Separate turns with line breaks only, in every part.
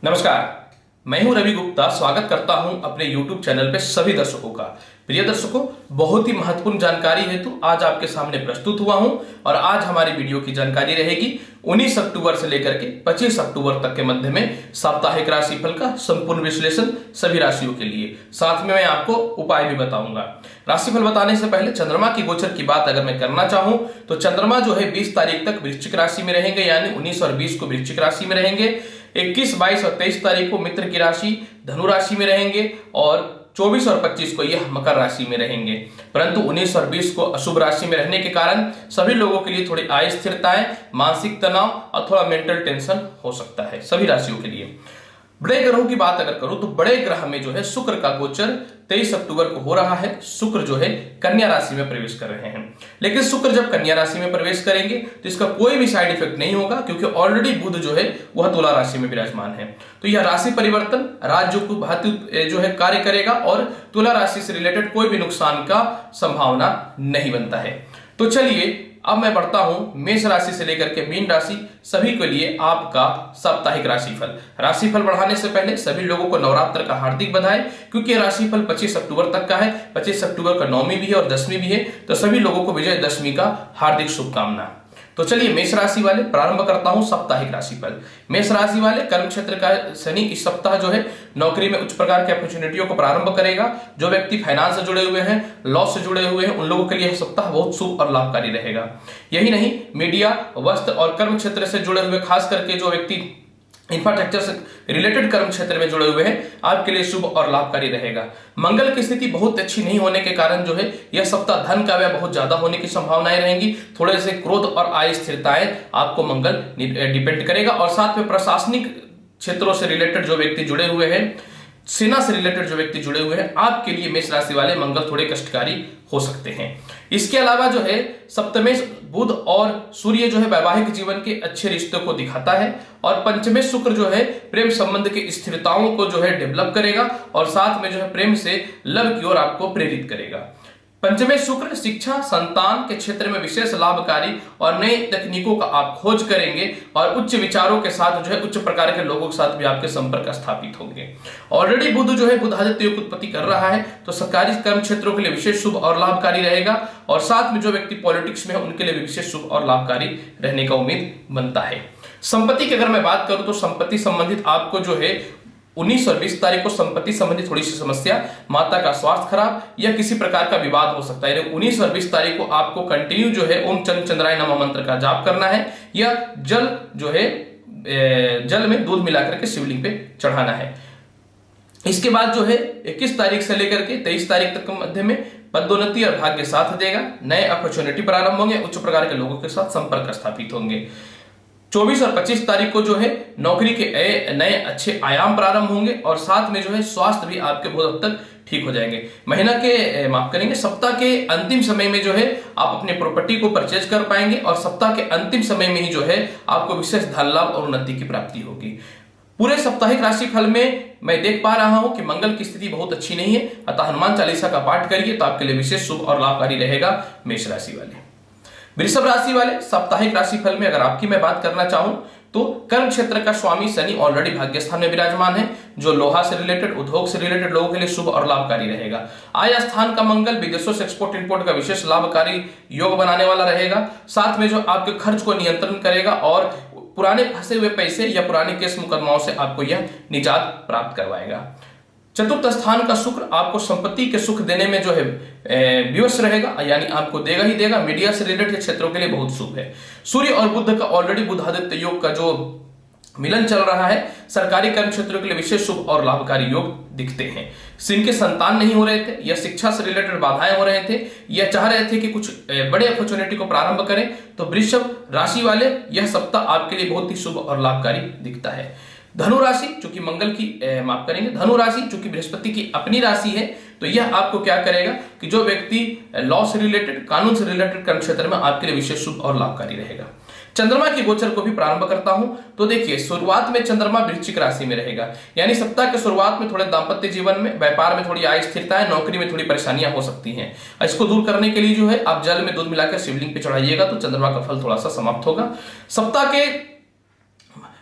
नमस्कार, मैं हूं रवि गुप्ता। स्वागत करता हूं अपने YouTube चैनल पे सभी दर्शकों का। प्रिय दर्शकोों, बहुत ही महत्वपूर्ण जानकारी हेतु आज आपके सामने प्रस्तुत हुआ हूं और आज हमारी वीडियो की जानकारी रहेगी 19 अक्टूबर से लेकर के 25 अक्टूबर तक के मध्य में साप्ताहिक राशिफल का संपूर्ण विश्लेषण सभी राशियों के लिए। साथ में मैं आपको उपाय भी बताऊंगा। राशिफल बताने से पहले चंद्रमा की गोचर की बात अगर मैं करना चाहूं तो चंद्रमा जो है 20 तारीख तक वृश्चिक राशि में रहेंगे, यानी 19 और 20 को वृश्चिक राशि में रहेंगे। 21, 22 और 23 तारीख को मित्र की राशि धनु राशि में रहेंगे और 24 और 25 को यह मकर राशि में रहेंगे। परंतु 19 और 20 को अशुभ राशि में रहने के कारण सभी लोगों के लिए थोड़ी अस्थिरताएं, मानसिक तनाव और थोड़ा मेंटल टेंशन हो सकता है सभी राशियों के लिए। बड़े ग्रहों की बात अगर करूं तो बड़े ग्रह में जो है शुक्र का गोचर 23 अक्टूबर को हो रहा है। शुक्र जो है कन्या राशि में प्रवेश कर रहे हैं, लेकिन शुक्र जब कन्या राशि में प्रवेश करेंगे तो इसका कोई भी साइड इफेक्ट नहीं होगा, क्योंकि ऑलरेडी बुध जो है वह तुला राशि में विराजमान है। तो यह राशि परिवर्तन राज्य को भांति जो है कार्य करेगा और तुला राशि से रिलेटेड कोई भी नुकसान का संभावना नहीं बनता है। तो चलिए अब मैं बढ़ता हूं मेष राशि से लेकर के मीन राशि सभी के लिए आपका साप्ताहिक राशिफल। राशिफल बढ़ाने से पहले सभी लोगों को नवरात्र का हार्दिक बधाई, क्योंकि राशिफल 25 अक्टूबर तक का है। 25 अक्टूबर का नवमी भी है और दशमी भी है, तो सभी लोगों को विजयदशमी का हार्दिक शुभकामना। तो चलिए मेष राशि वाले प्रारंभ करता हूं साप्ताहिक राशिफल। मेष राशि वाले कर्म क्षेत्र का शनि इस सप्ताह जो है नौकरी में उच्च प्रकार की अपॉर्चुनिटियों को प्रारंभ करेगा। जो व्यक्ति फाइनेंस से जुड़े हुए हैं, लॉ से जुड़े हुए हैं, उन लोगों के लिए सप्ताह बहुत शुभ और लाभकारी रहेगा। यही नहीं, मीडिया, वस्त्र और कर्म क्षेत्र से जुड़े हुए खास करके जो व्यक्ति इंफ्रास्ट्रक्चर से रिलेटेड कर्म क्षेत्र में जुड़े हुए हैं, आपके लिए शुभ और लाभकारी रहेगा। मंगल की स्थिति बहुत अच्छी नहीं होने के कारण जो है यह सप्ताह धन का व्यय बहुत ज्यादा होने की संभावनाएं रहेंगी। थोड़े से क्रोध और अस्थिरताएं आपको मंगल डिपेंड करेगा। और साथ में प्रशासनिक क्षेत्रों से रिलेटेड जो व्यक्ति जुड़े हुए हैं, सेना से रिलेटेड जो व्यक्ति जुड़े हुए हैं, आपके लिए मेष राशि वाले मंगल थोड़े कष्टकारी हो सकते हैं। इसके अलावा जो है सप्तमेश बुध और सूर्य जो है वैवाहिक जीवन के अच्छे रिश्तों को दिखाता है और पंचमेश शुक्र जो है प्रेम संबंध की स्थिरताओं को जो है डेवलप करेगा और साथ में जो है प्रेम से लव की ओर आपको प्रेरित करेगा। पंचमेश शुक्र शिक्षा, संतान के क्षेत्र में विशेष लाभकारी और नई तकनीकों का आप खोज करेंगे और उच्च विचारों के साथ जो है उच्च प्रकार के लोगों के साथ भी आपके संपर्क स्थापित होंगे। ऑलरेडी बुध जो है बुधादित्य योग उत्पत्ति कर रहा है, तो सरकारी कर्म क्षेत्रों के लिए विशेष शुभ और लाभकारी रहेगा और साथ में जो व्यक्ति पॉलिटिक्स में है उनके लिए भी विशेष शुभ और लाभकारी रहने का उम्मीद बनता है। संपत्ति की अगर मैं बात करूं तो संपत्ति संबंधित आपको जो है 19 और 20 तारीख को संपत्ति संबंधी थोड़ी सी समस्या, माता का स्वास्थ्य खराब या किसी प्रकार का विवाद हो सकता है। 19 और 20 तारीख को आपको कंटिन्यू जो है ओम चंद चंद्राय नमः मंत्र का जाप करना है या जल जो है जल में दूध मिलाकर के शिवलिंग पे चढ़ाना है। इसके बाद जो है 21 तारीख से लेकर के 23 तारीख तक के मध्य में पदोन्नति और भाग्य साथ देगा। नए अपॉर्चुनिटी प्रारंभ होंगे, उच्च प्रकार के लोगों के साथ संपर्क स्थापित होंगे। 24 और 25 तारीख को जो है नौकरी के नए अच्छे आयाम प्रारंभ होंगे और साथ में जो है स्वास्थ्य भी आपके बहुत हद तक ठीक हो जाएंगे। महीना के माफ करेंगे सप्ताह के अंतिम समय में जो है आप अपने प्रॉपर्टी को परचेज कर पाएंगे और सप्ताह के अंतिम समय में ही जो है आपको विशेष धन लाभ और उन्नति की प्राप्ति होगी। पूरे साप्ताहिक राशिफल में मैं देख पा रहा हूं कि मंगल की स्थिति बहुत अच्छी नहीं है, अतः हनुमान चालीसा का पाठ करिए तो आपके लिए विशेष शुभ और लाभकारी रहेगा। मेष राशि वाले, वृषभ राशि वाले साप्ताहिक राशिफल में अगर आपकी मैं बात करना चाहूं तो कर्म क्षेत्र का स्वामी शनि ऑलरेडी भाग्य स्थान में विराजमान है, जो लोहा से रिलेटेड, उद्योग से रिलेटेड लोगों के लिए शुभ और लाभकारी रहेगा। आय स्थान का मंगल विदेशों से एक्सपोर्ट इंपोर्ट का विशेष लाभकारी योग बनाने वाला रहेगा। साथ में जो आपके खर्च को नियंत्रण करेगा और पुराने फंसे हुए पैसे या पुराने केस मुकदमाओं से आपको यह निजात प्राप्त करवाएगा। चतुर्थ स्थान का शुक्र आपको संपत्ति के सुख देने में जो है विवश रहेगा, यानी आपको देगा ही देगा। मीडिया से रिलेटेड क्षेत्रों के लिए बहुत शुभ है। सूर्य और बुध का ऑलरेडी बुधादित्य योग का जो मिलन चल रहा है, सरकारी कर्म क्षेत्रों के लिए विशेष शुभ और लाभकारी योग दिखते हैं। जिनके संतान नहीं हो रहे थे या शिक्षा से रिलेटेड बाधाएं हो रहे थे या चाह रहे थे कि कुछ बड़े अपॉर्चुनिटी को प्रारंभ करें, तो वृषभ राशि वाले यह सप्ताह आपके लिए बहुत ही शुभ और लाभकारी दिखता है। धनु राशि चूंकि मंगल की माफ करेंगे धनु राशि चूंकि बृहस्पति की अपनी राशि है, तो यह आपको क्या करेगा कि जो व्यक्ति लॉ से रिलेटेड, कानून से रिलेटेड कर्म क्षेत्र में आपके लिए विशेष शुभ और लाभकारी रहेगा। चंद्रमा की गोचर को भी प्रारंभ करता हूं तो देखिए शुरुआत में चंद्रमा वृश्चिक राशि में रहेगा, यानी सप्ताह के शुरुआत में थोड़े दाम्पत्य जीवन में, व्यापार में थोड़ी अस्थिरता है, नौकरी में थोड़ी परेशानियां हो सकती हैं। इसको दूर करने के लिए जो है आप जल में दूध मिलाकर शिवलिंग पे चढ़ाइएगा तो चंद्रमा का फल थोड़ा सा समाप्त होगा। सप्ताह के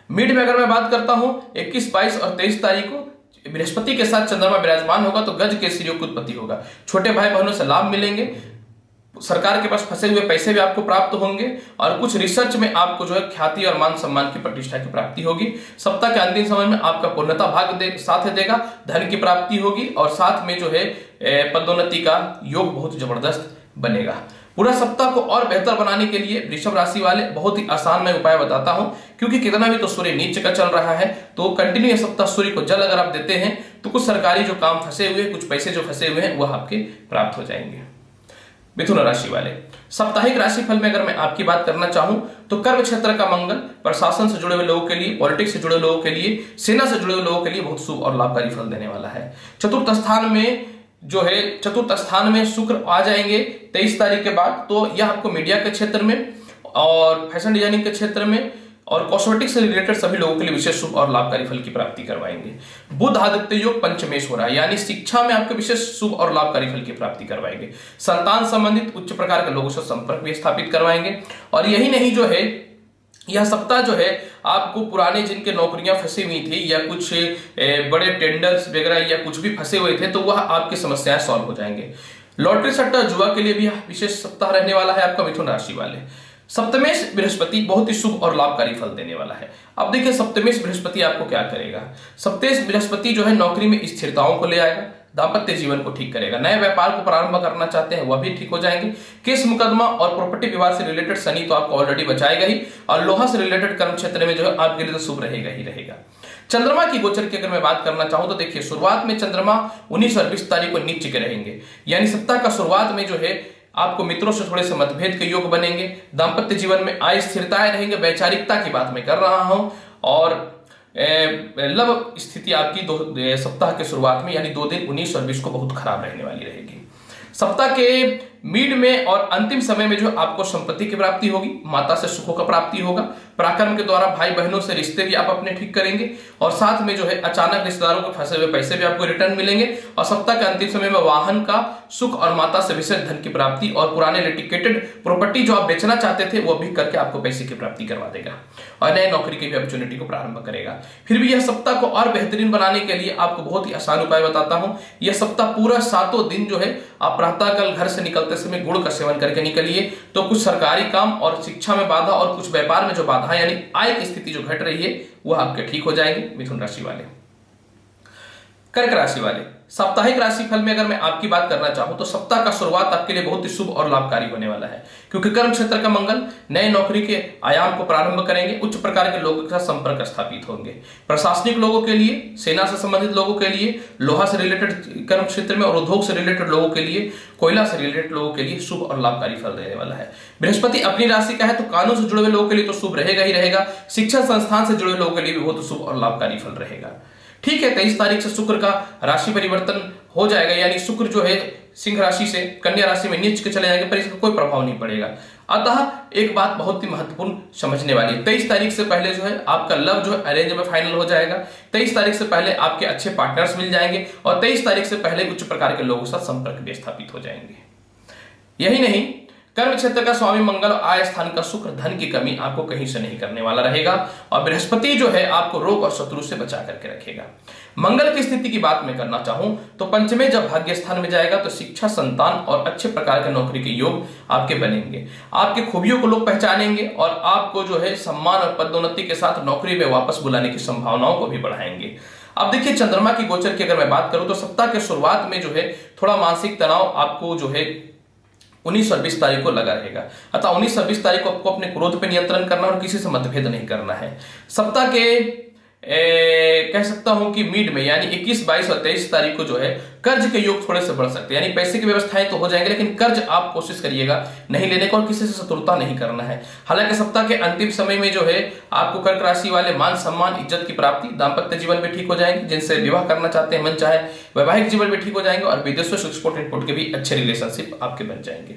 मीड में अगर मैं बात करता हूं 21, 22 और 23 तारीख को बृहस्पति के साथ चंद्रमा विराजमान होगा तो गज केसरी योग की उत्पत्ति होगा। छोटे भाई बहनों से लाभ मिलेंगे, सरकार के पास फंसे हुए पैसे भी आपको प्राप्त होंगे और कुछ रिसर्च में आपको जो है ख्याति और मान सम्मान की प्रतिष्ठा की प्राप्ति होगी। सप्ताह के अंतिम समय में आपका पूर्णता भाग साथ देगा, धन की प्राप्ति होगी और साथ में जो है पदोन्नति का योग बहुत जबरदस्त बनेगा। पूरा सप्ताह को और बेहतर बनाने के लिए वृषभ राशि वाले बहुत ही आसान मैं उपाय बताता हूं, क्योंकि कितना भी तो सूर्य नीच का चल रहा है तो कंटिन्यू ये सप्ताह सूर्य को जल अगर आप देते हैं तो कुछ सरकारी जो काम फंसे हुए, कुछ पैसे जो फंसे हुए हैं वह आपके प्राप्त हो जाएंगे। मिथुन राशि वाले साप्ताहिक राशिफल में अगर मैं आपकी बात करना चाहूं तो कर्म क्षेत्र का मंगल प्रशासन से जुड़े हुए लोगों के लिए, पॉलिटिक्स से जुड़े लोगों के लिए, सेना से जुड़े हुए लोगों के लिए बहुत शुभ और लाभकारी फल देने वाला है। चतुर्थ स्थान में शुक्र आ जाएंगे 23 तारीख के बाद, तो यह आपको मीडिया के क्षेत्र में और फैशन डिजाइनिंग के क्षेत्र में और कॉस्मेटिक्स से रिलेटेड सभी लोगों के लिए विशेष शुभ और लाभकारी फल की प्राप्ति करवाएंगे। बुध आदित्य योग पंचमेश हो रहा है, यानी शिक्षा में आपके विशेष शुभ और लाभकारी फल की प्राप्ति करवाएंगे। संतान संबंधित उच्च प्रकार के लोगों से संपर्क भी स्थापित करवाएंगे। और यही नहीं जो है यह सप्ताह जो है आपको पुराने जिनके नौकरियां फंसी हुई थी या कुछ बड़े टेंडर्स वगैरह या कुछ भी फंसे हुए थे तो वह आपकी समस्याएं सॉल्व हो जाएंगे। लॉटरी सट्टा जुआ के लिए भी विशेष सप्ताह रहने वाला है आपका मिथुन राशि वाले। सप्तमेश बृहस्पति बहुत ही शुभ और लाभकारी फल देने वाला है। अब देखिए सप्तमेश बृहस्पति आपको क्या करेगा। सप्तमेश बृहस्पति जो है नौकरी में स्थिरताओं को ले आएगा, दाम्पत्य जीवन को ठीक करेगा, नए व्यापार को प्रारंभ करना चाहते हैं वह भी ठीक हो जाएंगे। केस मुकदमा और प्रॉपर्टी विवाद से रिलेटेड शनि तो आपको ऑलरेडी बचाएगा ही, और लोहा से रिलेटेड कर्म क्षेत्र में जो है आपके लिए तो शुभ रहेगा ही रहेगा। चंद्रमा की गोचर की अगर मैं बात करना चाहूं तो देखिए शुरुआत में चंद्रमा 19 और 20 तारीख को नीच के रहेंगे, यानी सप्ताह का शुरुआत में जो है आपको मित्रों से थोड़े से मतभेद के योग बनेंगे, दाम्पत्य जीवन में आय स्थिरताएं रहेंगे, वैचारिकता की बात मैं कर रहा हूं, और लव स्थिति आपकी सप्ताह के शुरुआत में यानी 2 दिन 19 और 20 को बहुत खराब रहने वाली रहेगी। सप्ताह के मिड में और अंतिम समय में जो आपको संपत्ति की प्राप्ति होगी, माता से सुखों का प्राप्ति होगा, पराक्रम के द्वारा भाई बहनों से रिश्ते भी आप अपने ठीक करेंगे, और साथ में जो है अचानक रिश्तेदारों को फंसे हुए पैसे भी आपको रिटर्न मिलेंगे। और सप्ताह के अंतिम समय में वाहन का सुख और माता से विशेष धन की प्राप्ति और पुराने लिटिगेटेड प्रॉपर्टी जो आप बेचना चाहते थे वो भी करके आपको पैसे की प्राप्ति करवा देगा और नए नौकरी की भी अपॉर्चुनिटी को प्रारंभ करेगा। फिर भी यह सप्ताह को और बेहतरीन बनाने के लिए आपको बहुत ही आसान उपाय बताता हूं। यह सप्ताह पूरा 7 दिन जो है आप प्रातःकाल घर से निकलते समय गुड़ का सेवन करके निकलिए, तो कुछ सरकारी काम और शिक्षा में बाधा और कुछ व्यापार में जो बाधा यानी आय की स्थिति जो घट रही है वह आपके ठीक हो जाएंगे। मिथुन राशि वाले। कर्क राशि वाले साप्ताहिक राशिफल में अगर मैं आपकी बात करना चाहूं तो सप्ताह का शुरुआत आपके लिए बहुत ही शुभ और लाभकारी होने वाला है, क्योंकि कर्म क्षेत्र का मंगल नए नौकरी के आयाम को प्रारंभ करेंगे, उच्च प्रकार के लोगों के साथ संपर्क स्थापित होंगे। प्रशासनिक लोगों के लिए, सेना से संबंधित लोगों के लिए, लोहा से रिलेटेड कर्म क्षेत्र में और उद्योग से रिलेटेड लोगों के लिए, कोयला से रिलेटेड लोगों के लिए शुभ और लाभकारी फल देने वाला है। बृहस्पति अपनी राशि का है तो कानून से जुड़े हुए लोगों के लिए तो शुभ रहेगा ही रहेगा, शिक्षण संस्थान से जुड़े लोगों के लिए भी बहुत शुभ और लाभकारी फल रहेगा। ठीक है, 23 तारीख से शुक्र का राशि परिवर्तन हो जाएगा, यानी शुक्र जो है सिंह राशि से कन्या राशि में नीच के चले जाएंगे, पर इसका कोई प्रभाव नहीं पड़ेगा। अतः एक बात बहुत ही महत्वपूर्ण समझने वाली है, 23 तारीख से पहले जो है आपका लव जो है अरेंज में फाइनल हो जाएगा। 23 तारीख से पहले आपके अच्छे पार्टनर्स मिल जाएंगे और 23 तारीख से पहले उच्च प्रकार के लोगों के साथ संपर्क भी स्थापित हो जाएंगे। यही नहीं, कर्म क्षेत्र का स्वामी मंगल और आय स्थान का शुक्र धन की कमी आपको कहीं से नहीं करने वाला रहेगा, और बृहस्पति जो है आपको रोग और शत्रु से बचा करके रखेगा। मंगल की स्थिति की बात मैं करना चाहूं तो पंचमे जब भाग्य स्थान में जाएगा तो शिक्षा, संतान और अच्छे प्रकार के नौकरी के योग आपके बनेंगे। आपकी खूबियों को लोग पहचानेंगे और आपको जो है सम्मान और पदोन्नति के साथ नौकरी में वापस बुलाने की संभावनाओं को भी बढ़ाएंगे। अब देखिए चंद्रमा की गोचर की अगर मैं बात करूं तो सप्ताह के शुरुआत में जो है थोड़ा मानसिक तनाव आपको जो है 19 और 20 तारीख को लगा रहेगा। अतः 19 और 20 तारीख को आपको अपने क्रोध पर नियंत्रण करना और किसी से मतभेद नहीं करना है। सप्ताह के कह सकता हूं कि मिड में यानी 21, 22 और 23 तारीख को जो है कर्ज के योग थोड़े से बढ़ सकते हैं, यानी पैसे की व्यवस्थाएं तो हो जाएंगे लेकिन कर्ज आप कोशिश करिएगा नहीं लेने का और किसी से शत्रुता नहीं करना है। हालांकि सप्ताह के अंतिम समय में जो है आपको कर्क राशि वाले मान सम्मान, इज्जत की प्राप्ति, दाम्पत्य जीवन भी ठीक हो जाएंगे, जिनसे विवाह करना चाहते हैं मन चाहे वैवाहिक जीवन भी ठीक हो जाएंगे, और विदेशों से एक्सपोर्ट इंपोर्ट के भी अच्छे रिलेशनशिप आपके बन जाएंगे।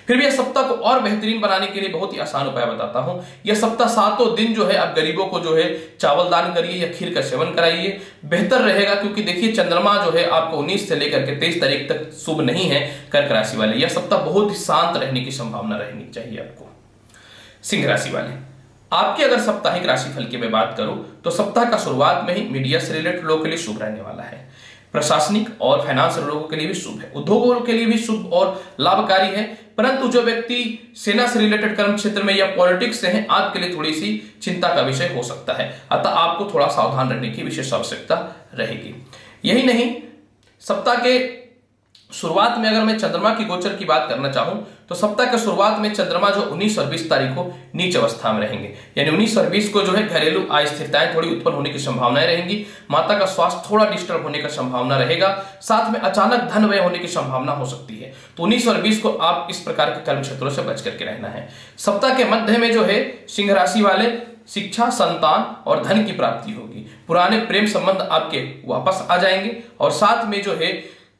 फिर भी यह सप्ताह को और बेहतरीन बनाने के लिए बहुत ही आसान उपाय बताता हूं। यह सप्ताह 7 दिन जो है आप गरीबों को जो है चावल दान करिए या खीर का सेवन कराइए, बेहतर रहेगा, क्योंकि देखिए चंद्रमा जो है आपको 19 से लेकर के 23 तारीख तक शुभ नहीं है कर्क राशि वाले। यह सप्ताह बहुत ही शांत रहने की संभावना रहनी चाहिए आपको। सिंह राशि वाले आपकी अगर साप्ताहिक राशिफल की मैं बात करूं तो सप्ताह का शुरुआत में ही मीडिया से रिलेटेड लोगों के लिए शुभ रहने वाला है। प्रशासनिक और फाइनेंस लोगों के लिए भी शुभ है, उद्योगों के लिए भी शुभ और लाभकारी है। परंतु जो व्यक्ति सेना से रिलेटेड कर्म क्षेत्र में या पॉलिटिक्स से हैं, आपके लिए थोड़ी सी चिंता का विषय हो सकता है, अतः आपको थोड़ा सावधान रहने की विशेष आवश्यकता रहेगी। यही नहीं, सप्ताह के शुरुआत में अगर मैं चंद्रमा की गोचर की बात करना चाहूं तो सप्ताह के शुरुआत में चंद्रमा जो 19 और 20 तारीख को नीच अवस्था में रहेंगे, यानी 19 और 20 को जो है घरेलू अस्थिरताएं थोड़ी उत्पन्न होने की संभावनाएं रहेंगी। माता का स्वास्थ्य थोड़ा डिस्टर्ब होने का संभावना रहेगा, साथ में अचानक धन व्यय होने की संभावना हो सकती है। तो 19 और 20 को आप इस प्रकार के कर्म क्षेत्रों से बच करके रहना है। सप्ताह के मध्य में जो है सिंह राशि वाले शिक्षा, संतान और धन की प्राप्ति होगी। पुराने प्रेम संबंध आपके वापस आ जाएंगे और साथ में जो है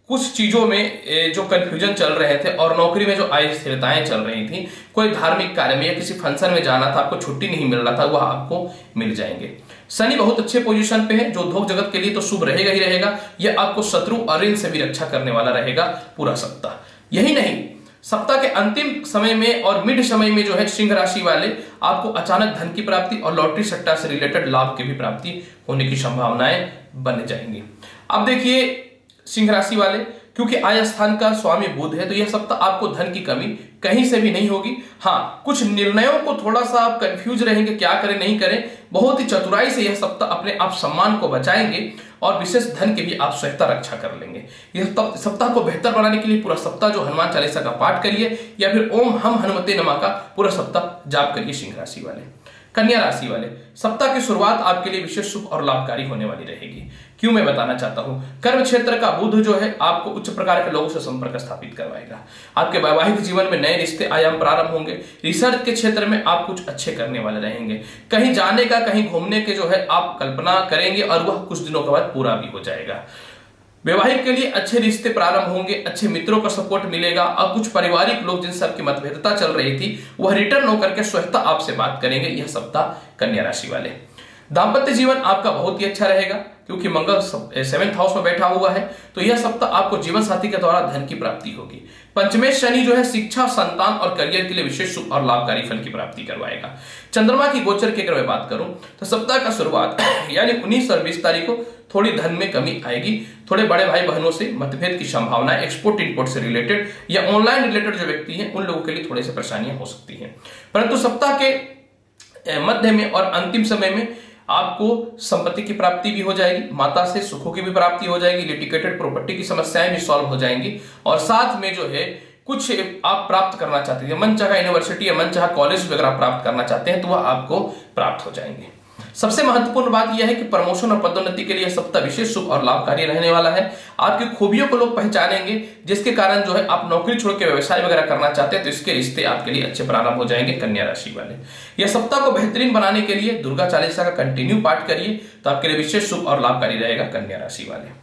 कुछ चीजों में जो कंफ्यूजन चल रहे थे और नौकरी में जो अस्थिरताएं चल रही थी, कोई धार्मिक कार्य में या किसी फंक्शन में जाना था, आपको छुट्टी नहीं मिल रहा था, वह आपको मिल जाएंगे। शनि बहुत अच्छे पोजीशन पे है, जो उद्योग जगत के लिए तो शुभ रहेगा ही रहेगा। यह आपको शत्रु और ऋण से भी रक्षा करने वाला रहेगा पूरा सप्ताह। यही नहीं, सप्ताह के अंतिम समय में और मिड समय में जो है सिंह राशि वाले आपको अचानक धन की प्राप्ति और लॉटरी सट्टा से रिलेटेड लाभ की भी प्राप्ति होने की संभावनाएं बन जाएंगी। अब देखिए सिंह राशि वाले, क्योंकि आय स्थान का स्वामी बुध है, तो यह सप्ताह आपको धन की कमी कहीं से भी नहीं होगी। हाँ, कुछ निर्णयों को थोड़ा सा आप कंफ्यूज रहेंगे, क्या करें नहीं करें। बहुत ही चतुराई से यह सप्ताह अपने आप सम्मान को बचाएंगे और विशेष धन की भी आप स्वयं रक्षा कर लेंगे। यह सप्ताह को बेहतर बनाने के लिए पूरा सप्ताह जो हनुमान चालीसा का पाठ करिए या फिर ओम हम हनुमते नमः का पूरा सप्ताह जाप करिए। सिंह राशि वाले, कन्या राशि वाले, सप्ताह की शुरुआत आपके लिए विशेष शुभ और लाभकारी होने वाली रहेगी। क्यों, मैं बताना चाहता हूं। कर्म क्षेत्र का बुध जो है आपको उच्च प्रकार के लोगों से संपर्क स्थापित करवाएगा। आपके वैवाहिक जीवन में नए रिश्ते आयाम प्रारंभ होंगे। रिसर्च के क्षेत्र में आप कुछ अच्छे करने वाले रहेंगे। कहीं जाने का, कहीं घूमने के जो है आप कल्पना करेंगे और वह कुछ दिनों के बाद पूरा भी हो जाएगा। वैवाहिक के लिए अच्छे रिश्ते प्रारंभ होंगे, अच्छे मित्रों का सपोर्ट मिलेगा और कुछ पारिवारिक लोग जिनसे आपकी मतभेदता चल रही थी वह रिटर्न होकर के स्वतः आपसे बात करेंगे। यह सप्ताह कन्या राशि वाले। दांपत्य जीवन आपका बहुत ही अच्छा रहेगा, क्योंकि मंगल 7th हाउस में बैठा हुआ है, तो यह सप्ताह आपको जीवन साथी के द्वारा धन की प्राप्ति होगी। पंचमेश शनि जो है शिक्षा, संतान और करियर के लिए विशेष शुभ और लाभकारी फल की प्राप्ति करवाएगा। चंद्रमा की गोचर की अगर मैं बात करूं तो सप्ताह का शुरुआत यानी 19 और 20 तारीख को थोड़ी धन में कमी आएगी। थोड़े बड़े भाई बहनों से मतभेद की संभावना, एक्सपोर्ट इंपोर्ट से रिलेटेड या ऑनलाइन रिलेटेड जो व्यक्ति हैं उन लोगों के लिए थोड़ी सी परेशानियां हो सकती हैं। परंतु सप्ताह के मध्य में और अंतिम समय में आपको संपत्ति की प्राप्ति भी हो जाएगी, माता से सुखों की भी प्राप्ति हो जाएगी, लिटिगेटेड प्रॉपर्टी की समस्याएं भी सॉल्व हो जाएंगी और साथ में जो है कुछ आप प्राप्त करना चाहते हैं, मनचाहा यूनिवर्सिटी या मनचाहा कॉलेज वगैरह प्राप्त करना चाहते हैं तो वह आपको प्राप्त हो जाएंगे। सबसे महत्वपूर्ण बात यह है कि प्रमोशन और पदोन्नति के लिए सप्ताह विशेष शुभ और लाभकारी रहने वाला है। आपकी खूबियों को लोग पहचानेंगे, जिसके कारण जो है आप नौकरी छोड़ के व्यवसाय वगैरह करना चाहते हैं तो इसके रिश्ते आपके लिए अच्छे प्रारंभ हो जाएंगे। कन्या राशि वाले, यह सप्ताह को बेहतरीन बनाने के लिए दुर्गा चालीसा का कंटिन्यू पाठ करिए तो आपके लिए विशेष शुभ और लाभकारी रहेगा। कन्या राशि वाले।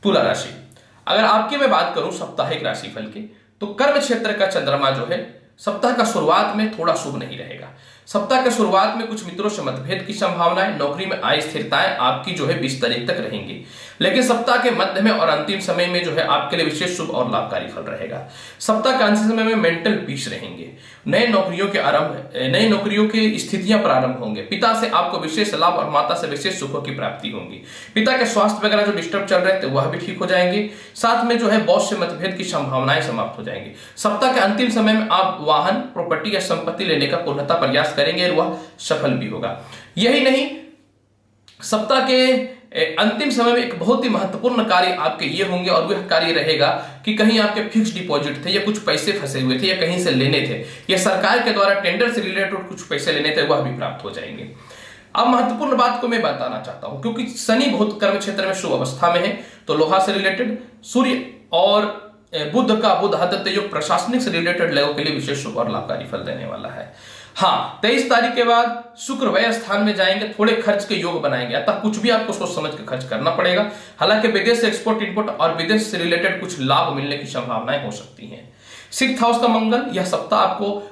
तुला राशि, अगर आपकी मैं बात करूं साप्ताहिक राशिफल की, तो कर्म क्षेत्र का चंद्रमा जो है सप्ताह का शुरुआत में थोड़ा शुभ नहीं रहेगा। सप्ताह के शुरुआत में कुछ मित्रों से मतभेद की संभावनाएं, नौकरी में अस्थिरताएं आपकी जो है 20 तारीख तक रहेंगी। लेकिन सप्ताह के मध्य में और अंतिम समय में जो है आपके लिए विशेष शुभ और लाभकारी फल रहेगा। सप्ताह के अंतिम समय में मेंटल पीस रहेंगे। नए नौकरियों की स्थितियां प्रारंभ होंगे। पिता से आपको विशेष लाभ और माता से विशेष सुखों की प्राप्ति होगी। पिता के स्वास्थ्य वगैरह जो डिस्टर्ब चल रहे थे वह भी ठीक हो जाएंगे। साथ में जो है बॉस से मतभेद की संभावनाएं समाप्त हो जाएंगी। सप्ताह के अंतिम समय में आप वाहन, प्रॉपर्टी या संपत्ति लेने का पूर्णतः प्रयास करेंगे और वह सफल भी होगा। यही नहीं, सप्ताह के अंतिम समय में एक बहुत ही महत्वपूर्ण कार्य आपके ये होंगे और वह कार्य रहेगा कि कहीं आपके फिक्स डिपॉजिट थे या कुछ पैसे फंसे हुए थे या कहीं से लेने थे या सरकार के द्वारा टेंडर से रिलेटेड कुछ पैसे लेने थे, वह भी प्राप्त हो जाएंगे। अब महत्वपूर्ण बात को मैं बताना चाहता हूं, क्योंकि शनि बहुत कर्म क्षेत्र में शुभ अवस्था में है, तो लोहा से रिलेटेड, सूर्य और बुध का बुध आदित्य योग प्रशासनिक से रिलेटेड लोगों के लिए विशेष शुभ और लाभकारी फल देने वाला है। हाँ, 23 तारीख के बाद शुक्र व्यय स्थान में जाएंगे, थोड़े खर्च के योग बनाएंगे, अतः कुछ भी आपको सोच समझ के खर्च करना पड़ेगा। हालांकि विदेश से एक्सपोर्ट इंपोर्ट और विदेश से रिलेटेड कुछ लाभ मिलने की संभावनाएं हो सकती हैं। 6th हाउस का मंगल यह सप्ताह आपको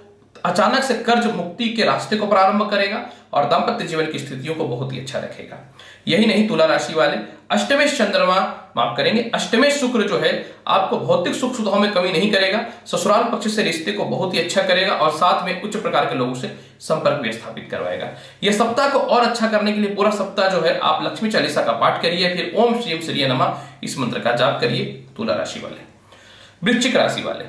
अचानक से कर्ज मुक्ति के रास्ते को प्रारंभ करेगा और दाम्पत्य जीवन की स्थितियों को बहुत ही अच्छा रखेगा। यही नहीं, तुला राशि वाले, अष्टमेश चंद्रमा माफ करेंगे, अष्टमेश शुक्र जो है आपको भौतिक सुख सुविधाओं में कमी नहीं करेगा, ससुराल पक्ष से रिश्ते को बहुत ही अच्छा करेगा और साथ में उच्च प्रकार के लोगों से संपर्क भी स्थापित करवाएगा। यह सप्ताह को और अच्छा करने के लिए पूरा सप्ताह जो है आप लक्ष्मी चालीसा का पाठ करिए, फिर ओम श्रीम श्रीय नमः इस मंत्र का जाप करिए। तुला राशि वाले, वृश्चिक राशि वाले,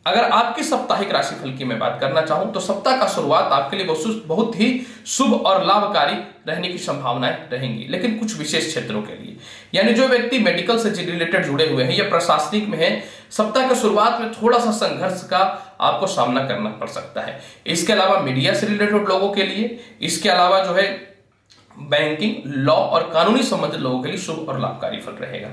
अगर आपकी साप्ताहिक राशिफल की मैं बात करना चाहूं तो सप्ताह का शुरुआत आपके लिए बहुत ही शुभ और लाभकारी रहने की संभावनाएं रहेंगी, लेकिन कुछ विशेष क्षेत्रों के लिए, यानी जो व्यक्ति मेडिकल से रिलेटेड जुड़े हुए हैं या प्रशासनिक में हैं, सप्ताह के शुरुआत में थोड़ा सा संघर्ष का आपको सामना करना पड़ सकता है। इसके अलावा मीडिया से रिलेटेड लोगों के लिए, इसके अलावा जो है बैंकिंग, लॉ और कानूनी संबंधित लोगों के लिए शुभ और लाभकारी फल रहेगा।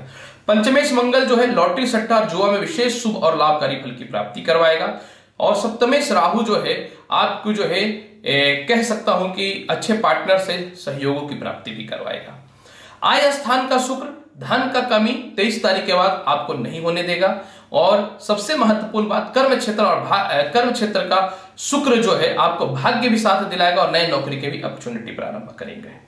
पंचमेश मंगल जो है लॉटरी, सट्टा और जुआ में विशेष शुभ और लाभकारी फल की प्राप्ति करवाएगा। और सप्तमेश राहु जो है आपको जो है कह सकता हूं कि अच्छे पार्टनर से सहयोगों की प्राप्ति भी करवाएगा। आय स्थान का शुक्र धन का कमी 23 तारीख के बाद आपको नहीं होने देगा। और सबसे महत्वपूर्ण बात, कर्म क्षेत्र का शुक्र जो है आपको भाग्य भी साथ दिलाएगा और नए नौकरी के भी अपॉर्चुनिटी प्रारंभ करेंगे।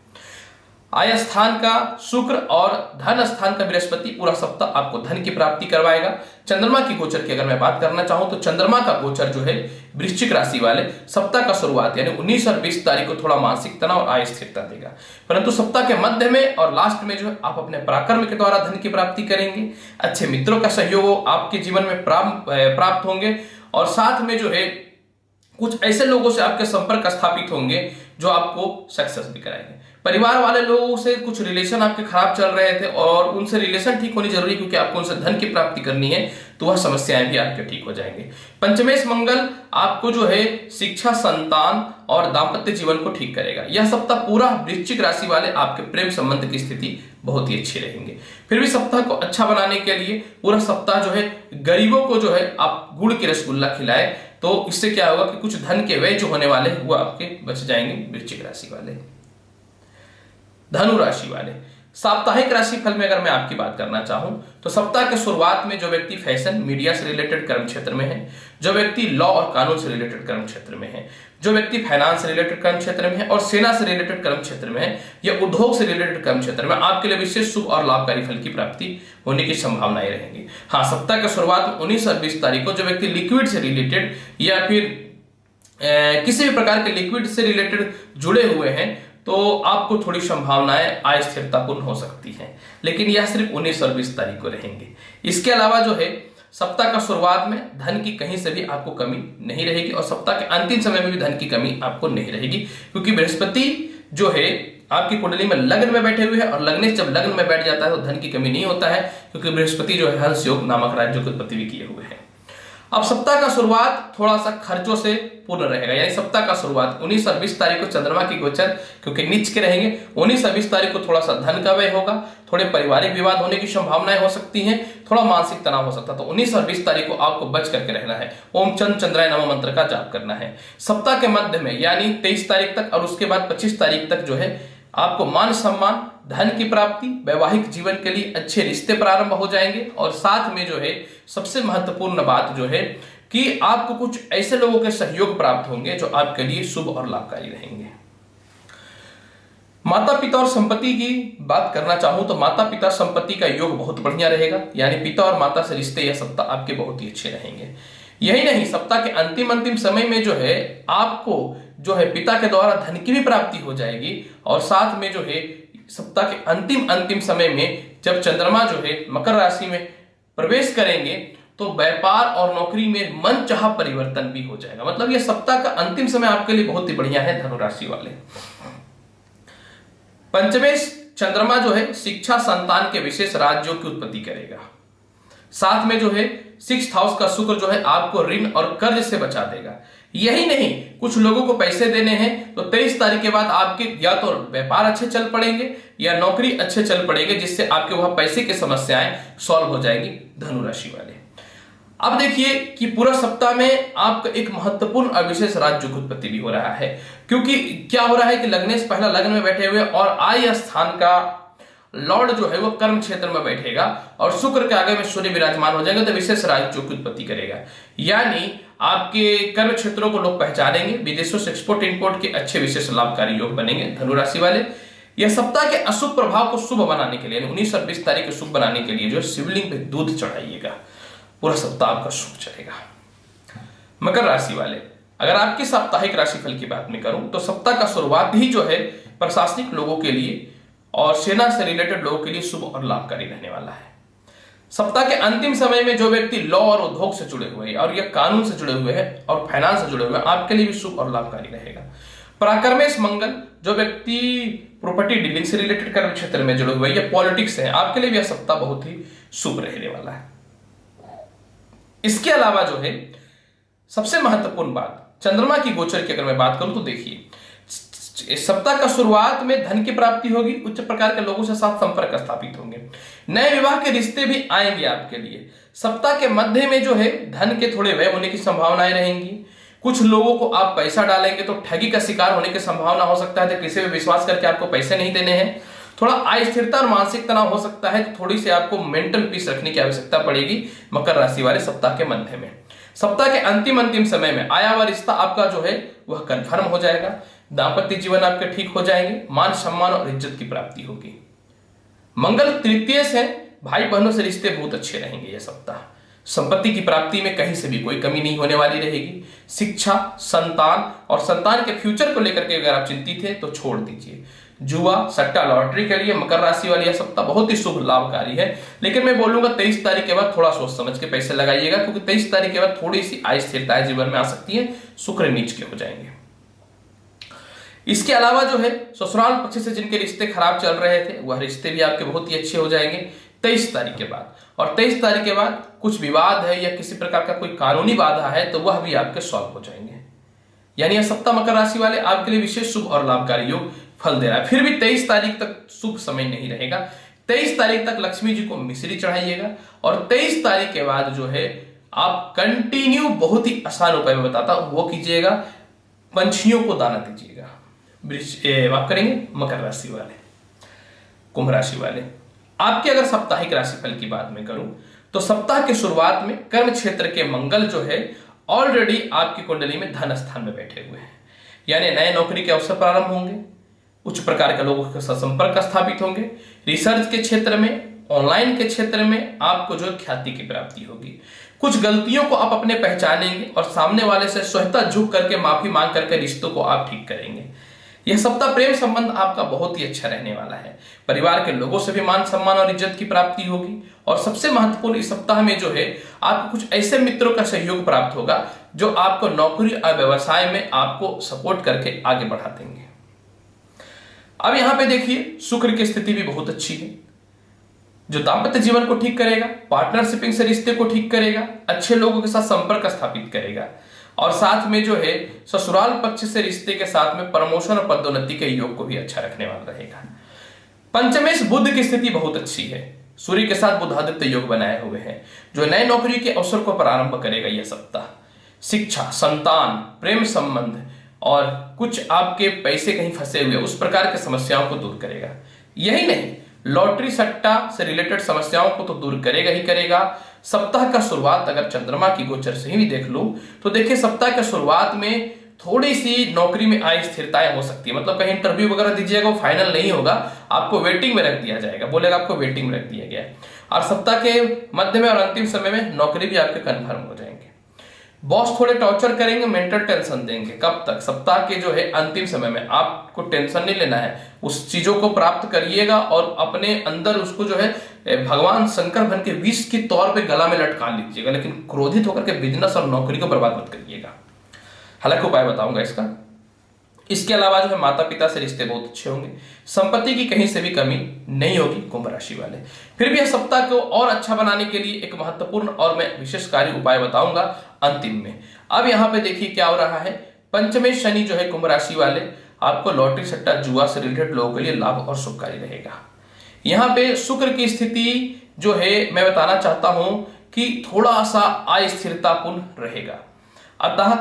आय स्थान का शुक्र और धन स्थान का बृहस्पति पूरा सप्ताह आपको धन की प्राप्ति करवाएगा। चंद्रमा की गोचर की अगर मैं बात करना चाहूं तो चंद्रमा का गोचर जो है वृश्चिक राशि वाले सप्ताह का शुरुआत यानी 19 और 20 तारीख को थोड़ा मानसिक तनाव और आय स्थिरता देगा, परंतु सप्ताह के मध्य में और लास्ट में जो है आप अपने पराक्रम के द्वारा धन की प्राप्ति करेंगे। अच्छे मित्रों का सहयोग आपके जीवन में प्राप्त होंगे और साथ में जो है कुछ ऐसे लोगों से आपके संपर्क स्थापित होंगे जो आपको सक्सेस भी कराएंगे। परिवार वाले लोगों से कुछ रिलेशन आपके खराब चल रहे थे और उनसे रिलेशन ठीक होनी जरूरी, क्योंकि आपको उनसे धन की प्राप्ति करनी है, तो वह समस्याएं भी आपके ठीक हो जाएंगे। पंचमेश मंगल आपको जो है शिक्षा, संतान और दाम्पत्य जीवन को ठीक करेगा। यह सप्ताह पूरा वृश्चिक राशि वाले आपके प्रेम संबंध की स्थिति बहुत ही अच्छी रहेंगे। फिर भी सप्ताह को अच्छा बनाने के लिए पूरा सप्ताह जो है गरीबों को जो है आप गुड़ की रसगुल्ला खिलाए, तो इससे क्या होगा कि कुछ धन के व्यय जो होने वाले वो आपके बच जाएंगे। वृश्चिक राशि वाले, धनु राशि वाले, साप्ताहिक राशि फल में अगर मैं आपकी बात करना चाहूं तो सप्ताह के शुरुआत में जो व्यक्ति फैशन, मीडिया से रिलेटेड कर्म क्षेत्र में है, जो व्यक्ति लॉ और कानून से रिलेटेड कर्म क्षेत्र में है, जो व्यक्ति फाइनेंस से रिलेटेड कर्म क्षेत्र में है और सेना से रिलेटेड कर्म क्षेत्र में है या उद्योग से रिलेटेड कर्म क्षेत्र में, आपके लिए विशेष शुभ और लाभकारी फल की प्राप्ति होने की संभावनाएं रहेंगी। हाँ, सप्ताह के शुरुआत में 19 और 20 तारीख को जो व्यक्ति लिक्विड से रिलेटेड या फिर किसी भी प्रकार के लिक्विड से रिलेटेड जुड़े हुए हैं तो आपको थोड़ी संभावनाएं आय स्थिरतापूर्ण हो सकती हैं, लेकिन यह सिर्फ 19 और 20 तारीख को रहेंगे। इसके अलावा जो है सप्ताह का शुरुआत में धन की कहीं से भी आपको कमी नहीं रहेगी और सप्ताह के अंतिम समय में भी धन की कमी आपको नहीं रहेगी, क्योंकि बृहस्पति जो है आपकी कुंडली में लग्न में बैठे हुए हैं और लग्न जब लग्न में बैठ जाता है तो धन की कमी नहीं होता है, क्योंकि बृहस्पति जो है हंस योग नामक राज्यों की उत्पत्ति भी किए हुए हैं। अब सप्ताह का शुरुआत थोड़ा सा खर्चों से पूर्ण रहेगा, यानी सप्ताह का शुरुआत 19 और 20 तारीख को चंद्रमा की गोचर क्योंकि नीच के रहेंगे, 19 और 20 तारीख को थोड़ा सा धन का व्यय होगा, थोड़े पारिवारिक विवाद होने की संभावनाएं हो सकती हैं, थोड़ा मानसिक तनाव हो सकता है, तो 19 और 20 तारीख को आपको बच करके रहना है। ओम चंद चंद्राय नमः मंत्र का जाप करना है। सप्ताह के मध्य में यानी 23 तारीख तक और उसके बाद 25 तारीख तक जो है आपको मान सम्मान, धन की प्राप्ति, वैवाहिक जीवन के लिए अच्छे रिश्ते प्रारंभ हो जाएंगे और साथ में जो है सबसे महत्वपूर्ण बात जो है कि आपको कुछ ऐसे लोगों के सहयोग प्राप्त होंगे जो आपके लिए शुभ और लाभकारी रहेंगे। माता पिता और संपत्ति की बात करना चाहूं तो माता पिता संपत्ति का योग बहुत बढ़िया रहेगा, यानी पिता और माता से रिश्ते यह सप्ताह आपके बहुत ही अच्छे रहेंगे। यही नहीं, सप्ताह के अंतिम समय में जो है आपको जो है पिता के द्वारा धन की भी प्राप्ति हो जाएगी और साथ में जो है सप्ताह के अंतिम समय में जब चंद्रमा जो है मकर राशि में प्रवेश करेंगे तो व्यापार और नौकरी में मनचाहा परिवर्तन भी हो जाएगा। मतलब यह सप्ताह का अंतिम समय आपके लिए बहुत ही बढ़िया है धनु राशि वाले। पंचमेश चंद्रमा जो है शिक्षा, संतान के विशेष राज्यों की उत्पत्ति करेगा। साथ में जो है 6th हाउस का शुक्र जो है आपको ऋण और कर्ज से बचा देगा। यही नहीं, कुछ लोगों को पैसे देने हैं तो 23 तारीख के बाद आपके या तो व्यापार अच्छे चल पड़ेंगे या नौकरी अच्छे चल पड़ेंगे, जिससे आपके वह पैसे की समस्याएं सॉल्व हो जाएंगी धनु राशि वाले। अब देखिए कि पूरा सप्ताह में आपका एक महत्वपूर्ण और विशेष राज्य की उत्पत्ति भी हो रहा है, क्योंकि क्या हो रहा है कि लग्नेश पहला लग्न में बैठे हुए और आय स्थान का लॉर्ड जो है वो कर्म क्षेत्र में बैठेगा और शुक्र के आगे में सूर्य विराजमान हो जाएगा, तो विशेष राज्यों की उत्पत्ति करेगा। यानी आपके कर्म क्षेत्रों को लोग पहचानेंगे, विदेशों से एक्सपोर्ट इंपोर्ट के अच्छे विशेष लाभकारी योग बनेंगे धनु राशि वाले। यह सप्ताह के अशुभ प्रभाव को शुभ बनाने के लिए 19 और 20 तारीख को शुभ बनाने के लिए जो है शिवलिंग पे दूध चढ़ाइएगा, पूरा सप्ताह आपका शुभ चलेगा। मकर राशि वाले, अगर आपकी साप्ताहिक राशिफल की बात में करूं तो सप्ताह का शुरुआत ही जो है प्रशासनिक लोगों के लिए और सेना से रिलेटेड लोगों के लिए शुभ और लाभकारी रहने वाला है। सप्ताह के अंतिम समय में जो व्यक्ति लॉ और उद्योग से जुड़े हुए हैं और यह कानून से जुड़े हुए हैं और फाइनेंस से जुड़े हुए हैं, आपके लिए भी शुभ और लाभकारी रहेगा। पराक्रमेश मंगल, जो व्यक्ति प्रॉपर्टी डीलिंग से रिलेटेड कर्म क्षेत्र में जुड़े हुए या पॉलिटिक्स है, आपके लिए भी यह सप्ताह बहुत ही शुभ रहने वाला है। इसके अलावा जो है सबसे महत्वपूर्ण बात, चंद्रमा की गोचर की अगर मैं बात करूं तो देखिए, इस सप्ताह का शुरुआत में धन की प्राप्ति होगी, उच्च प्रकार के लोगों से साथ संपर्क स्थापित होंगे, नए विवाह के रिश्ते भी आएंगे आपके लिए। सप्ताह के मध्य में जो है धन के थोड़े व्यय होने की संभावनाएं रहेंगी। कुछ लोगों को आप पैसा डालेंगे तो ठगी का शिकार होने की संभावना हो सकता है, तो किसी पे विश्वास करके आपको पैसे नहीं देने हैं। थोड़ा अस्थिरता और मानसिक तनाव हो सकता है, तो थोड़ी सी आपको मेंटल पीस रखने की आवश्यकता पड़ेगी मकर राशि वाले सप्ताह के मध्य में। सप्ताह के अंतिम समय में आया हुआ रिश्ता आपका जो है वह कंफर्म हो जाएगा, दाम्पत्य जीवन आपके ठीक हो जाएंगे, मान सम्मान और इज्जत की प्राप्ति होगी। मंगल तृतीय से भाई बहनों से रिश्ते बहुत अच्छे रहेंगे यह सप्ताह। संपत्ति की प्राप्ति में कहीं से भी कोई कमी नहीं होने वाली रहेगी। शिक्षा, संतान और संतान के फ्यूचर को लेकर के अगर आप चिंतित हैं तो छोड़ दीजिए। जुआ, सट्टा, लॉटरी के लिए मकर राशि वाली यह सप्ताह बहुत ही शुभ लाभकारी है, लेकिन मैं बोलूंगा 23 तारीख के बाद थोड़ा सोच समझ के पैसे लगाइएगा, क्योंकि 23 तारीख के बाद थोड़ी सी अस्थिरताएं जीवन में आ सकती है, शुक्र नीच के हो जाएंगे। इसके अलावा जो है ससुराल पक्ष से जिनके रिश्ते खराब चल रहे थे वह रिश्ते भी आपके बहुत ही अच्छे हो जाएंगे 23 तारीख के बाद। और 23 तारीख के बाद कुछ विवाद है या किसी प्रकार का कोई कानूनी बाधा है तो वह भी आपके सॉल्व हो जाएंगे। यानी यह सप्ताह मकर राशि वाले आपके लिए विशेष शुभ और लाभकारी योग फल दे रहा है। फिर भी 23 तारीख तक शुभ समय नहीं रहेगा। 23 तारीख तक लक्ष्मी जी को मिश्री चढ़ाइएगा और 23 तारीख के बाद जो है आप कंटिन्यू बहुत ही आसान उपाय में बताता हूं वो कीजिएगा, पंछियों को दाना दीजिएगा। आप करेंगे मकर राशि वाले। कुंभ राशि वाले, आपके अगर साप्ताहिक राशिफल की बात में करूं तो सप्ताह के शुरुआत में कर्म क्षेत्र के मंगल जो है ऑलरेडी आपकी कुंडली में धन स्थान में बैठे हुए हैं, यानी नए नौकरी के अवसर प्रारंभ होंगे, उच्च प्रकार के लोगों के साथ संपर्क स्थापित होंगे, रिसर्च के क्षेत्र में, ऑनलाइन के क्षेत्र में आपको जो ख्याति की प्राप्ति होगी। कुछ गलतियों को आप अपने पहचानेंगे और सामने वाले से स्वतः झुक करके माफी मांग करके रिश्तों को आप ठीक करेंगे। यह सप्ताह प्रेम संबंध आपका बहुत ही अच्छा रहने वाला है। परिवार के लोगों से भी मान सम्मान और इज्जत की प्राप्ति होगी। और सबसे महत्वपूर्ण इस सप्ताह में जो है आपको कुछ ऐसे मित्रों का सहयोग प्राप्त होगा जो आपको नौकरी और व्यवसाय में आपको सपोर्ट करके आगे बढ़ा देंगे। अब यहां पे देखिए शुक्र की स्थिति भी बहुत अच्छी है, जो दाम्पत्य जीवन को ठीक करेगा, पार्टनरशिपिंग से रिश्ते को ठीक करेगा, अच्छे लोगों के साथ संपर्क स्थापित करेगा और साथ में जो है ससुराल पक्ष से रिश्ते के साथ में प्रमोशन और पदोन्नति के योग को भी अच्छा रखने वाला रहेगा। पंचमेश बुध की स्थिति बहुत अच्छी है, सूर्य के साथ बुधादित्य योग बनाए हुए हैं, जो नए नौकरी के अवसर को प्रारंभ करेगा यह सप्ताह। शिक्षा, संतान, प्रेम संबंध और कुछ आपके पैसे कहीं फंसे हुए उस प्रकार की समस्याओं को दूर करेगा। यही नहीं, लॉटरी सट्टा से रिलेटेड समस्याओं को तो दूर करेगा ही करेगा। सप्ताह का शुरुआत अगर चंद्रमा की गोचर से ही देख लूं तो देखिए सप्ताह के शुरुआत में थोड़ी सी नौकरी में अस्थिरताएं हो सकती है, मतलब कहीं इंटरव्यू वगैरह दीजिएगा वो फाइनल नहीं होगा, आपको वेटिंग में रख दिया जाएगा, बोलेगा आपको वेटिंग में रख दिया गया है। और सप्ताह के मध्य में और अंतिम समय में नौकरी भी आपके कंफर्म हो जाएंगे। बॉस थोड़े टॉर्चर करेंगे, मेंटल टेंशन देंगे। कब तक? सप्ताह के जो है अंतिम समय में। आपको टेंशन नहीं लेना है, उस चीजों को प्राप्त करिएगा और अपने अंदर उसको जो है भगवान शंकर बन के विष के तौर पे गला में लटका लीजिएगा, लेकिन क्रोधित होकर के बिजनेस और नौकरी को बर्बाद मत करिएगा। हालांकि उपाय बताऊंगा इसका। इसके अलावा जो है माता पिता से रिश्ते बहुत अच्छे होंगे, संपत्ति की कहीं से भी कमी नहीं होगी कुंभ राशि वाले। फिर भी इस सप्ताह को और अच्छा बनाने के लिए एक महत्वपूर्ण और मैं विशेषकारी उपाय बताऊंगा अंतिम में। अब यहाँ पे देखिए क्या हो रहा है, पंचमेश शनि जो है कुंभ राशि वाले आपको लॉटरी सट्टा जुआ से रिलेटेड लोगों के लिए लाभ और शुभकारी रहेगा। यहाँ पे शुक्र की स्थिति जो है मैं बताना चाहता हूं कि थोड़ा सा अस्थिरतापूर्ण रहेगा, अतः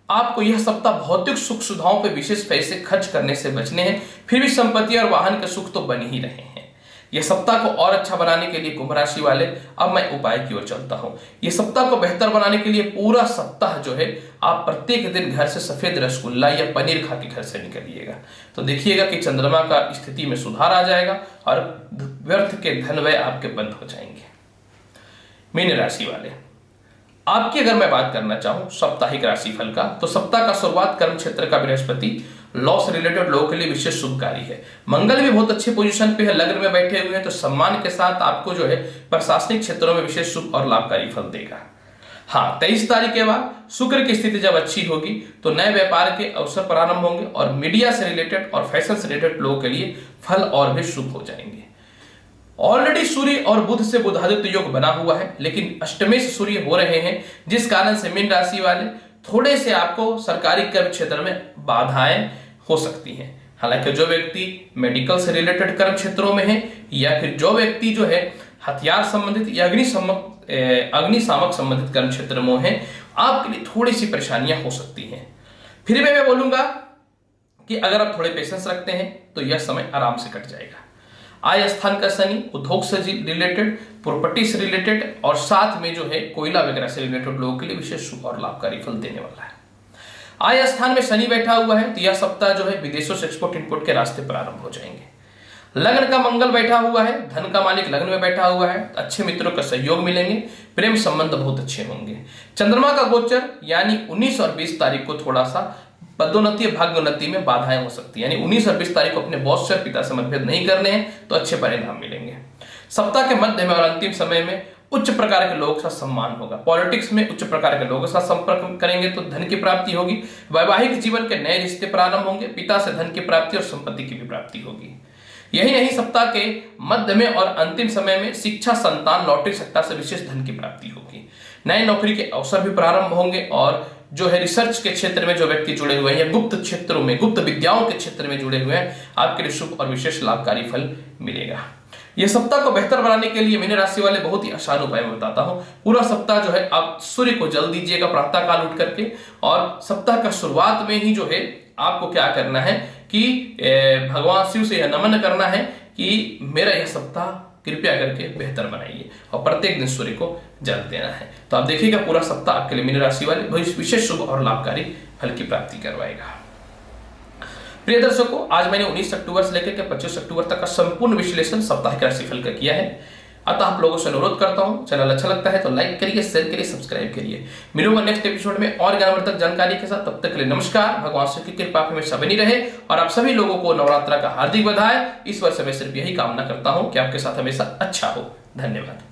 आपको यह सप्ताह भौतिक सुख सुविधाओं पर विशेष पैसे खर्च करने से बचने हैं। फिर भी संपत्ति और वाहन के सुख तो बन ही रहे हैं। यह सप्ताह को और अच्छा बनाने के लिए कुंभ राशि वाले अब मैं उपाय की ओर चलता हूं। यह सप्ताह को बेहतर बनाने के लिए पूरा सप्ताह जो है आप प्रत्येक दिन घर से सफेद रसगुल्ला या पनीर खा के घर से निकलिएगा, तो देखिएगा कि चंद्रमा का स्थिति में सुधार आ जाएगा और व्यर्थ के धन व्यय आपके बंद हो जाएंगे। मीन राशि वाले, आपकी अगर मैं बात करना चाहूं साप्ताहिक राशिफल का, तो सप्ताह का शुरुआत कर्म क्षेत्र का बृहस्पति लॉ से रिलेटेड लोगों के लिए विशेष शुभकारी है। मंगल भी बहुत अच्छे पोजीशन पे है, लग्न में बैठे हुए हैं, तो सम्मान के साथ आपको जो है प्रशासनिक क्षेत्रों में विशेष शुभ और लाभकारी फल देगा। हाँ, 23 तारीख के बाद शुक्र की स्थिति जब अच्छी होगी तो नए व्यापार के अवसर प्रारंभ होंगे और मीडिया से रिलेटेड और फैशन से रिलेटेड लोगों के लिए फल और भी शुभ हो जाएंगे। ऑलरेडी सूर्य और बुध से बुधादित्य योग बना हुआ है, लेकिन अष्टमेश सूर्य हो रहे हैं, जिस कारण से मीन राशि वाले थोड़े से आपको सरकारी कर्म क्षेत्र में बाधाएं हो सकती हैं। हालांकि जो व्यक्ति मेडिकल से रिलेटेड कर्म क्षेत्रों में है या फिर जो व्यक्ति जो है हथियार संबंधित या अग्निशामक संबंधित कर्म क्षेत्र में है, आपके लिए थोड़ी सी परेशानियां हो सकती हैं। फिर भी मैं बोलूंगा कि अगर आप थोड़े पेशेंस रखते हैं तो यह समय आराम से कट जाएगा। आय स्थान का शनि उद्योग से रिलेटेड, प्रॉपर्टी से रिलेटेड और साथ में जो है कोयला वगैरह से रिलेटेड लोगों के लिए विशेष शुभ और लाभकारी फल देने वाला है। आय स्थान में शनि बैठा हुआ है, तो यह सप्ताह जो है विदेशों से एक्सपोर्ट इंपोर्ट के रास्ते प्रारंभ हो जाएंगे। लग्न का मंगल बैठा हुआ है, धन का मालिक लग्न में बैठा हुआ है, अच्छे मित्रों का सहयोग मिलेंगे, प्रेम संबंध बहुत अच्छे होंगे। चंद्रमा का गोचर यानी 19 और 20 तारीख को थोड़ा सा पदोन्नति भाग्योन्नति में बाधाएं हो सकती है, यानी 19 और 20 तारीख को अपने बॉस से पिता से मतभेद नहीं करने हैं तो अच्छे परिणाम मिलेंगे। सप्ताह के मध्य में और अंतिम समय में उच्च प्रकार के लोगों के साथ सम्मान होगा। पॉलिटिक्स में उच्च प्रकार के लोगों के साथ संपर्क करेंगे तो धन की प्राप्ति होगी। वैवाहिक जीवन के नए रिश्ते प्रारंभ होंगे, पिता से धन की प्राप्ति और संपत्ति की भी प्राप्ति होगी। यही नहीं, सप्ताह के मध्य में और अंतिम समय में शिक्षा, संतान, लॉटरी सट्टा से विशेष धन की प्राप्ति होगी। नए नौकरी के अवसर भी प्रारंभ होंगे और जो है रिसर्च के क्षेत्र में जो व्यक्ति जुड़े हुए हैं या गुप्त क्षेत्रों में, गुप्त विद्याओं के क्षेत्र में जुड़े हुए हैं, आपके लिए शुभ और विशेष लाभकारी फल मिलेगा। यह सप्ताह को बेहतर बनाने के लिए मीन राशि वाले बहुत ही आसान उपाय मैं बताता हूं। पूरा सप्ताह जो है आप सूर्य को जल दीजिएगा प्रातः काल उठ करके, और सप्ताह का शुरुआत में ही जो है आपको क्या करना है कि भगवान शिव से यह नमन करना है कि मेरा यह सप्ताह कृपया करके बेहतर बनाइए, और प्रत्येक दिन सूर्य को जल देना है। तो आप देखिएगा पूरा सप्ताह आपके लिए मीन राशि वाले विशेष शुभ और लाभकारी फल की प्राप्ति करवाएगा। प्रिय दर्शकों, आज मैंने 19 अक्टूबर से लेकर के 25 अक्टूबर तक का संपूर्ण विश्लेषण साप्ताहिक राशिफल का किया है। अतः आप लोगों से अनुरोध करता हूं, चैनल अच्छा लगता है तो लाइक करिए, शेयर करिए, सब्सक्राइब करिए। मिलूंगा नेक्स्ट एपिसोड में और ज्ञानवर्धक जानकारी के साथ। तब तक के लिए नमस्कार। भगवान शिव की कृपा हमेशा बनी रहे और आप सभी लोगों को नवरात्रा का हार्दिक बधाई। इस वर्ष मैं सिर्फ यही कामना करता हूं कि आपके साथ हमेशा अच्छा हो। धन्यवाद।